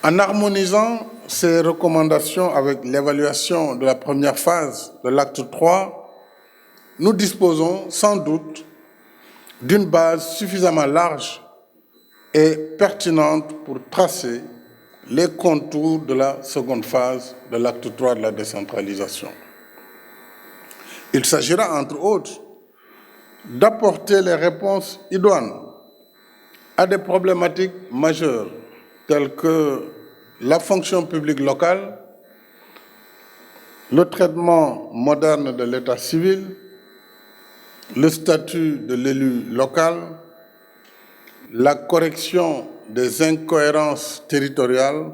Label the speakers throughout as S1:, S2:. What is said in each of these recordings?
S1: En harmonisant ces recommandations avec l'évaluation de la première phase de l'acte 3, nous disposons sans doute d'une base suffisamment large et pertinente pour tracer les contours de la seconde phase de l'acte 3 de la décentralisation. Il s'agira, entre autres, d'apporter les réponses idoines à des problématiques majeures telles que la fonction publique locale, le traitement moderne de l'état civil, le statut de l'élu local, la correction des incohérences territoriales,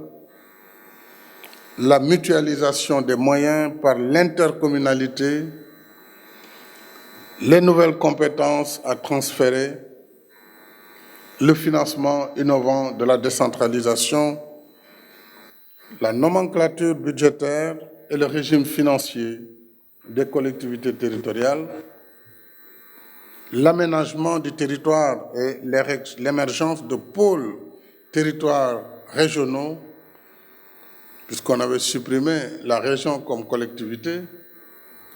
S1: la mutualisation des moyens par l'intercommunalité, les nouvelles compétences à transférer, le financement innovant de la décentralisation, la nomenclature budgétaire et le régime financier des collectivités territoriales, l'aménagement du territoire et l'émergence de pôles territoires régionaux, puisqu'on avait supprimé la région comme collectivité.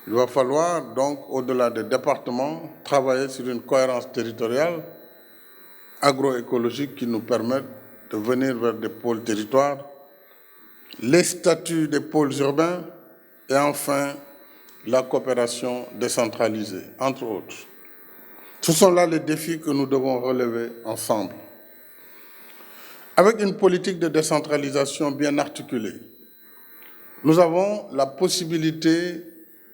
S1: Il va falloir donc, au-delà des départements, travailler sur une cohérence territoriale agroécologique qui nous permette de venir vers des pôles territoires, les statuts des pôles urbains et enfin la coopération décentralisée, entre autres. Ce sont là les défis que nous devons relever ensemble. Avec une politique de décentralisation bien articulée, nous avons la possibilité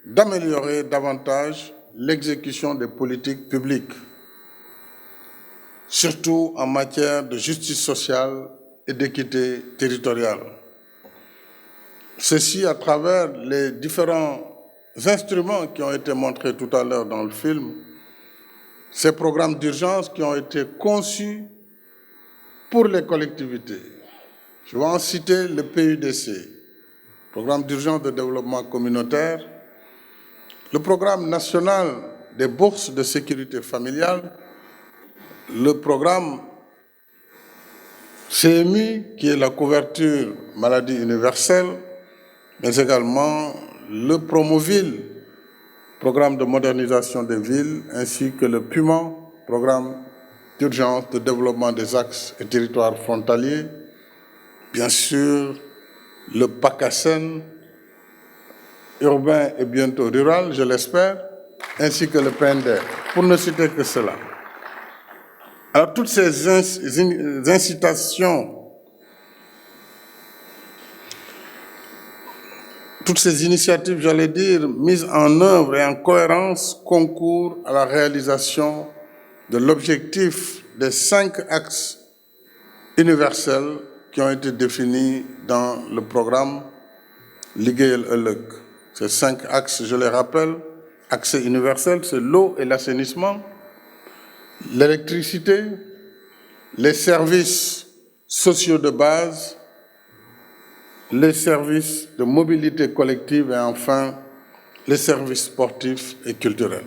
S1: d'améliorer davantage l'exécution des politiques publiques, surtout en matière de justice sociale et d'équité territoriale. Ceci à travers les différents instruments qui ont été montrés tout à l'heure dans le film, ces programmes d'urgence qui ont été conçus pour les collectivités. Je vais en citer le PUDC, Programme d'urgence de développement communautaire, le Programme national des bourses de sécurité familiale, le programme CMU, qui est la couverture maladie universelle, mais également le Promoville, programme de modernisation des villes, ainsi que le PUMA, programme d'urgence de développement des axes et territoires frontaliers, bien sûr le PACASEN, urbain et bientôt rural, je l'espère, ainsi que le PNDR, pour ne citer que cela. Alors toutes ces incitations, toutes ces initiatives, j'allais dire, mises en œuvre et en cohérence, concourent à la réalisation de l'objectif des 5 axes universels qui ont été définis dans le programme Liggéeyal Ëllëg. Ces 5 axes, je les rappelle, accès universel, c'est l'eau et l'assainissement, l'électricité, les services sociaux de base, les services de mobilité collective et enfin les services sportifs et culturels.